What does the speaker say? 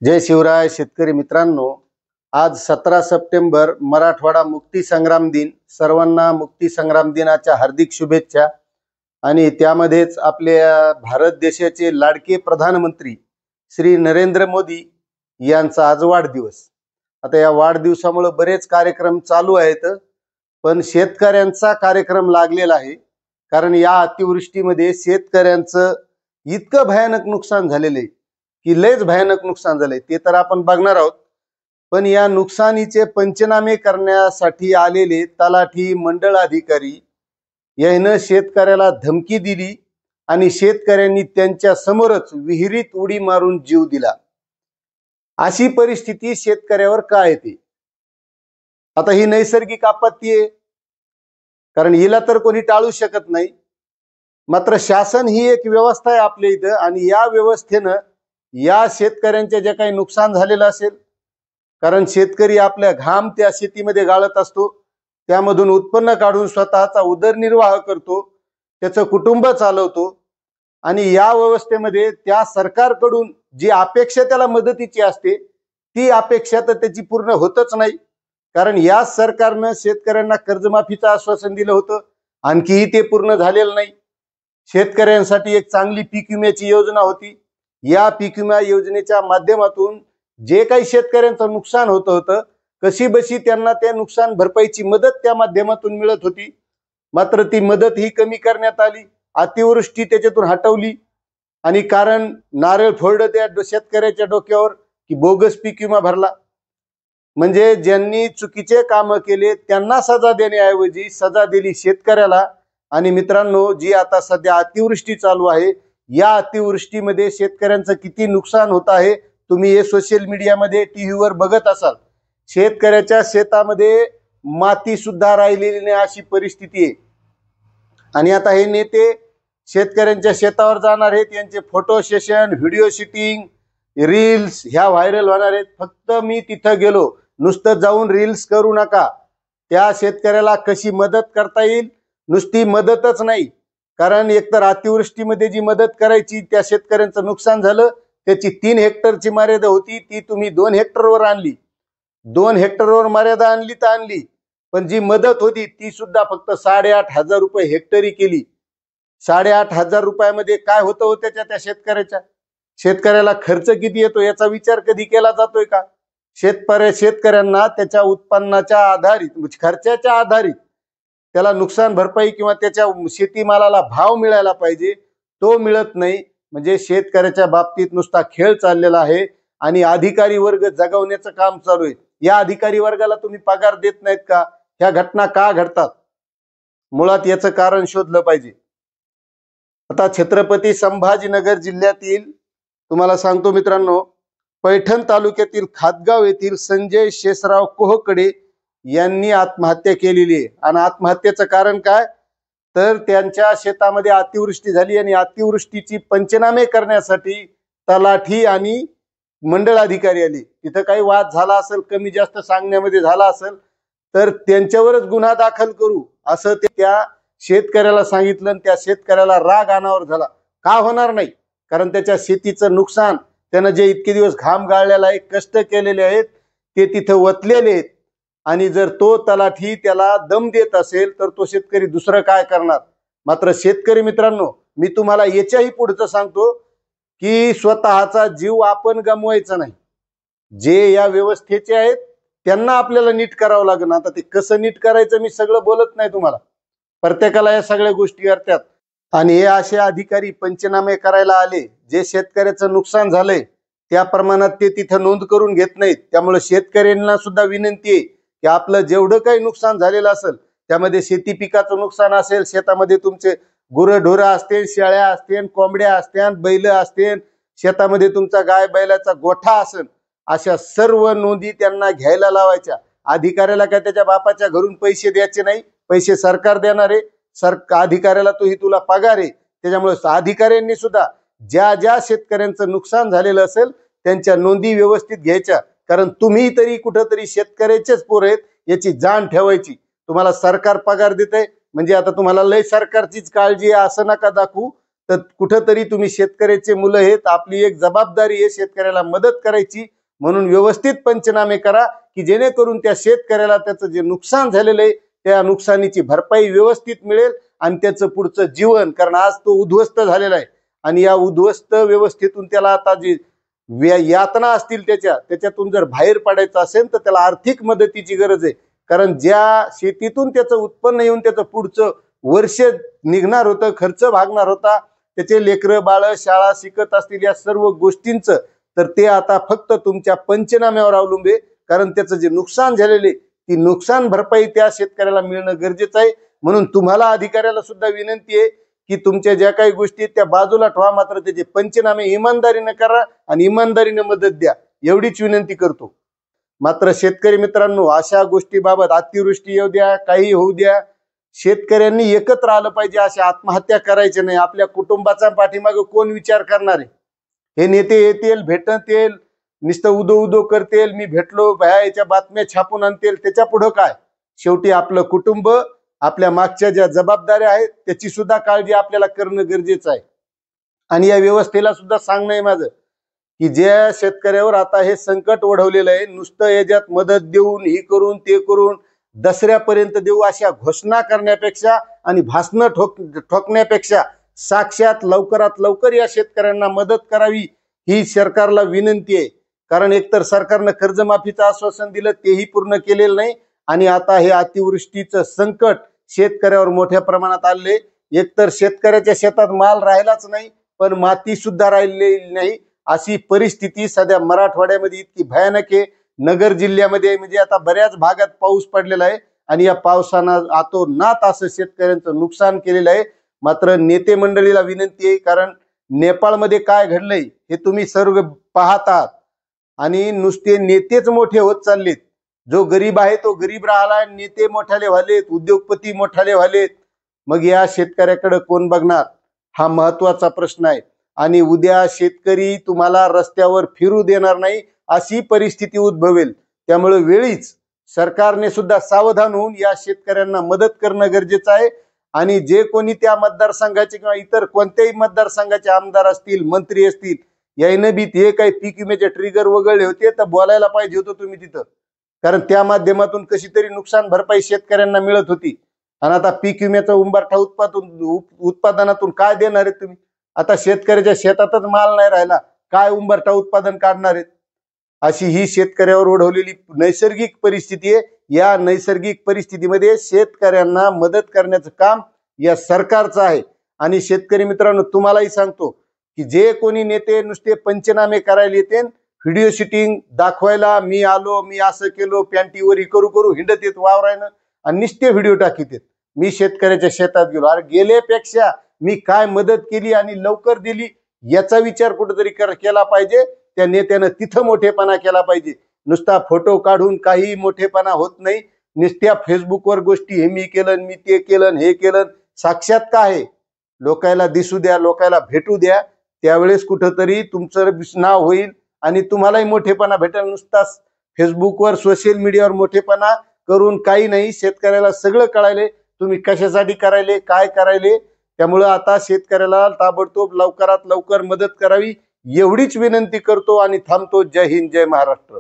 जय शिवराय शेतकरी मित्रांनो, आज 17 सप्टेंबर मराठवाडा मुक्ती संग्राम दिन। सर्वांना मुक्ती संग्राम दिनाच्या हार्दिक शुभेच्छा। आणि त्यामध्येच आपल्या भारत देशाचे लाडके प्रधानमंत्री श्री नरेंद्र मोदी यांचा आज वाढदिवस। आता या वाढदिवसामुळे बरेच कार्यक्रम चालू आहेत, पण शेतकऱ्यांचा कार्यक्रम लागलेला आहे। कारण या अतिवृष्टीमध्ये शेतकऱ्यांचं इतकं भयानक नुकसान झालेलं आहे की लयच भयानक नुकसान झालंय, ते तर आपण बघणार आहोत। पण या नुकसानीचे पंचनामे करण्यासाठी आलेले तलाठी मंडळ अधिकारी याने शेतकऱ्याला धमकी दिली आणि शेतकऱ्यांनी त्यांच्या समोरच विहिरीत उडी मारून जीव दिला। अशी परिस्थिती शेतकऱ्यावर का येते? आता ही नैसर्गिक आपत्ती आहे, कारण हिला तर कोणी टाळू शकत नाही। मात्र शासन ही एक व्यवस्था आहे आपल्या इथं, आणि या व्यवस्थेनं या शेतकऱ्यांचे जे काही नुकसान झालेलं असेल, कारण शेतकरी आपल्या घाम त्या शेतीमध्ये गाळत असतो, त्यामधून उत्पन्न काढून स्वतःचा उदरनिर्वाह करतो, त्याचं कुटुंब चालवतो, आणि या व्यवस्थेमध्ये त्या सरकारकडून जी अपेक्षा त्याला मदतीची असते ती अपेक्षा तर त्याची पूर्ण होतच नाही। कारण या सरकारनं शेतकऱ्यांना कर्जमाफीचं आश्वासन दिलं होतं, आणखीही ते पूर्ण झालेलं नाही। शेतकऱ्यांसाठी एक चांगली पीक विम्याची योजना होती। या पीक विमा योजनेच्या माध्यमातून जे काही शेतकऱ्यांचं नुकसान होतं कशी बशी त्यांना त्या नुकसान भरपाईची मदत त्या माध्यमातून मिळत होती। मात्र ती मदत ही कमी करण्यात आली, अतिवृष्टी त्याच्यातून हटवली, आणि कारण नारळ फोडलं त्या शेतकऱ्याच्या डोक्यावर की बोगस पीक विमा भरला। म्हणजे ज्यांनी चुकीचे काम केले त्यांना सजा देण्याऐवजी सजा दिली शेतकऱ्याला। आणि मित्रांनो, जी आता सध्या अतिवृष्टी चालू आहे, या अतिवृष्टीमध्ये शेतकऱ्यांचं किती नुकसान होत आहे तुम्ही हे सोशल मीडियामध्ये टीव्हीवर बघत असाल। शेतकऱ्याच्या शेतामध्ये माती सुद्धा राहिलेली नाही अशी परिस्थिती आहे। आणि आता हे नेते शेतकऱ्यांच्या शेतावर जाणार आहेत, यांचे photo session, video shooting, reels ह्या व्हायरल होणार आहेत। फक्त मी तिथं गेलो, नुसतं जाऊन रील्स करू नका। त्या शेतकऱ्याला कशी मदत करता येईल, नुसती मदतच नाही, कारण एकतर अतिवृष्टीमध्ये जी मदत करायची, त्या शेतकऱ्यांचं नुकसान झालं, त्याची 3 हेक्टरची मर्यादा होती, ती तुम्ही 2 हेक्टरवर आणली। 2 हेक्टरवर मर्यादा आणली तर आणली, पण जी मदत होती ती सुद्धा फक्त 8,500 रुपये हेक्टरी केली। 8,500 रुपयामध्ये काय होतं हो त्या शेतकऱ्याला खर्च किती येतो याचा विचार कधी केला जातोय का? शेतकऱ्यांना त्याच्या उत्पन्नाच्या आधारित, खर्चाच्या आधारित त्याला नुकसान भरपाई किंवा त्याच्या शेतीमालाला भाव मिळायला पाहिजे, तो मिळत नाही। म्हणजे शेतकऱ्याच्या बाबतीत नुसता खेळ चाललेला आहे, आणि अधिकारी वर्ग जगवण्याचं काम चालू आहे। या अधिकारी वर्गाला तुम्ही पगार देत नाहीत का? ह्या घटना का घडतात? मुळात याचं कारण शोधलं पाहिजे। आता छत्रपती संभाजीनगर जिल्ह्यातील तुम्हाला सांगतो मित्रांनो, पैठण तालुक्यातील खातगाव येथील संजय शेषराव कोहकडे यांनी आत्महत्या केलेली आहे। आणि आत्महत्येचं कारण काय? तर त्यांच्या शेतामध्ये अतिवृष्टी झाली, आणि अतिवृष्टीची पंचनामे करण्यासाठी तलाठी आणि मंडळ अधिकारी आले। तिथं काही वाद झाला असेल, कमी जास्त सांगण्यामध्ये झाला असेल, तर त्यांच्यावरच गुन्हा दाखल करू असं ते त्या शेतकऱ्याला सांगितलं, आणि त्या शेतकऱ्याला राग अनावर झाला। का होणार नाही? कारण त्याच्या शेतीचं नुकसान, त्यानं जे इतके दिवस घाम गाळलेला आहे, कष्ट केलेले आहेत, ते तिथं वतलेले आहेत। आणि जर तो तलाठी त्याला दम देत असेल तर तो शेतकरी दुसरं काय करणार? मात्र शेतकरी मित्रांनो, मी तुम्हाला याच्याही पुढचं सांगतो की स्वतःचा जीव आपण गमवायचा नाही। जे या व्यवस्थेचे आहेत त्यांना आपल्याला नीट करावं लागेल। आता ते कसं नीट करायचं मी सगळं बोलत नाही तुम्हाला, प्रत्येकाला या सगळ्या गोष्टी येतात। आणि हे असे अधिकारी पंचनामे करायला आले, जे शेतकऱ्याचं नुकसान झालंय त्या प्रमाणात ते तिथं नोंद करून घेत नाहीत। त्यामुळे शेतकऱ्यांना सुद्धा विनंती आहे की आपलं जेवढं काही नुकसान झालेलं असेल, त्यामध्ये शेती पिकाचं नुकसान असेल, शेतामध्ये तुमचे गुरंढोरं असतील, शेळ्या असतील, कोंबड्या असतील, बैल असतील, शेतामध्ये तुमचा गाय बैलाचा गोठा असेल, अशा सर्व नोंदी त्यांना घ्यायला लावायच्या। अधिकाऱ्याला काय त्याच्या बापाच्या घरून पैसे द्यायचे नाही, पैसे सरकार देणार आहे। अधिकाऱ्याला तुला पगार आहे, त्याच्यामुळे अधिकाऱ्यांनी सुद्धा ज्या ज्या शेतकऱ्यांचं नुकसान झालेलं असेल त्यांच्या नोंदी व्यवस्थित घ्यायच्या। कारण तुम्ही तरी कुठंतरी शेतकऱ्याचेच पोर आहेत, याची जाण ठेवायची। तुम्हाला सरकार पगार देते म्हणजे आता तुम्हाला लय सरकारचीच काळजी आहे असं नका दाखवू। तर कुठंतरी तुम्ही शेतकऱ्याचे मुलं आहेत, आपली एक जबाबदारी आहे शेतकऱ्याला मदत करायची, म्हणून व्यवस्थित पंचनामे करा की जेणेकरून त्या शेतकऱ्याला त्याचं जे नुकसान झालेलं आहे त्या नुकसानीची भरपाई व्यवस्थित मिळेल आणि त्याचं पुढचं जीवन, कारण आज तो उद्ध्वस्त झालेला आहे आणि या उद्ध्वस्त व्यवस्थेतून त्याला आता जी यातना असतील त्याच्यातून जर बाहेर पडायचं असेल तर त्याला आर्थिक मदतीची गरज आहे. कारण ज्या शेतीतून त्याचं उत्पन्न येऊन त्याचं पुढचं वर्ष निघणार होतं, खर्च भागणार होता, त्याचे लेकरं बाळ शाळा शिकत असतील, या सर्व गोष्टींचं तर ते आता फक्त तुमच्या पंचनाम्यावर अवलंबून, कारण त्याचं जे नुकसान झालेले ती नुकसान भरपाई त्या शेतकऱ्याला मिळणं गरजेचं आहे. म्हणून तुम्हाला अधिकाऱ्याला सुद्धा विनंती आहे की तुमच्या ज्या काही गोष्टी त्या बाजूला ठेवा, मात्र त्याचे पंचनामे इमानदारीने करा आणि इमानदारीने मदत द्या, एवढीच विनंती करतो. मात्र शेतकरी मित्रांनो, अशा गोष्टीबाबत अतिवृष्टी येऊ द्या, काही होऊ द्या, शेतकऱ्यांनी एकत्र आलं पाहिजे. अशा आत्महत्या करायचे नाही. आपल्या कुटुंबाचा पाठीमागे कोण विचार करणार आहे? हे नेते येतील, भेटत येईल, नुसतं उदो उदो करतील, मी भेटलो याच्या बातम्या छापून आणतील, त्याच्या पुढं काय? शेवटी आपलं कुटुंब, आपल्या मागच्या ज्या जबाबदाऱ्या आहेत त्याची सुद्धा काळजी आपल्याला करणं गरजेचं आहे. आणि या व्यवस्थेला सुद्धा सांगणं आहे माझं की ज्या शेतकऱ्यावर आता हे संकट ओढवलेलं आहे, नुसतं याच्यात मदत देऊन ही करून ते करून दसऱ्यापर्यंत देऊ अशा घोषणा करण्यापेक्षा आणि भाषणं ठोकण्यापेक्षा साक्षात लवकरात लवकर या शेतकऱ्यांना मदत करावी ही सरकारला विनंती आहे. कारण एकतर सरकारनं कर्जमाफीचं आश्वासन दिलं, तेही पूर्ण केलेलं नाही आणि आता हे अतिवृष्टीचं संकट शेतकऱ्यावर मोठ्या प्रमाणात आले. एकतर शेतकऱ्याच्या शेतात माल राहिलाच नाही, पण माती सुद्धा राहिलेली नाही, अशी परिस्थिती सध्या मराठवाड्यामध्ये इतकी भयानक आहे. नगर जिल्ह्यामध्ये म्हणजे आता बऱ्याच भागात पाऊस पडलेला आहे आणि या पावसानं अतोनात असं शेतकऱ्यांचं नुकसान केलेलं आहे. मात्र नेते मंडळीला विनंती आहे, कारण नेपाळमध्ये काय घडलंय हे तुम्ही सर्व पाहतात आणि नुसते नेतेच मोठे होत चाललेत. जो गरीब आहे तो गरीब राहिला, नेते मोठाले व्हालेत, उद्योगपती मोठाले व्हालेत, मग या शेतकऱ्याकडे कोण बघणार? हा महत्वाचा प्रश्न आहे. आणि उद्या शेतकरी तुम्हाला रस्त्यावर फिरू देणार नाही अशी परिस्थिती उद्भवेल. त्यामुळे वेळीच सरकारने सुद्धा सावधान होऊन या शेतकऱ्यांना मदत करणं गरजेचं आहे. आणि जे कोणी त्या मतदारसंघाचे किंवा इतर कोणत्याही मतदारसंघाचे आमदार असतील, मंत्री असतील, यायनं बी ते काही पीक विम्याचे ट्रिगर वगळले होते तर बोलायला पाहिजे होतं तुम्ही तिथं. कारण त्या माध्यमातून कशी तरी नुकसान भरपाई शेतकऱ्यांना मिळत होती. आणि आता पीक विम्याचा उंबरठा उत्पादनातून काय देणार आहेत तुम्ही? आता शेतकऱ्याच्या शेतातच माल नाही राहिला, काय उंबरठा उत्पादन काढणार आहेत? अशी ही शेतकऱ्यावर ओढवलेली नैसर्गिक परिस्थिती आहे. या नैसर्गिक परिस्थितीमध्ये शेतकऱ्यांना मदत करण्याचं काम या सरकारचं आहे. आणि शेतकरी मित्रांनो, तुम्हालाही सांगतो की जे कोणी नेते नुसते पंचनामे करायला येते, व्हिडिओ शूटिंग दाखवायला मी आलो, मी असं केलो, पॅन्टीवर करू करू हिंडत येत वावरायनं आणि नुसते व्हिडिओ टाकीत, मी शेतकऱ्याच्या शेतात गेलो, अरे गेल्यापेक्षा मी काय मदत केली आणि लवकर दिली याचा विचार कुठेतरी केला पाहिजे. त्या नेत्यानं तिथं मोठेपणा केला पाहिजे. नुसता फोटो काढून काही मोठेपणा होत नाही. नुसत्या फेसबुकवर गोष्टी, हे मी केलं, मी ते केलं, हे केलं, साक्षात काय आहे लोकायला दिसू द्या, लोकायला भेटू द्या, त्यावेळेस कुठंतरी तुमचं नाव होईल आणि तुम्हालाही मोठेपणा भेटेल. नुसताच फेसबुकवर सोशल मीडियावर मोठेपणा करून काही नाही. शेतकऱ्याला सगळं कळायले तुम्ही कशासाठी करायले, काय करायले. त्यामुळं आता शेतकऱ्याला ताबडतोब लवकरात लवकर मदत करावी एवढीच विनंती करतो आणि थांबतो. जय हिंद, जय महाराष्ट्र.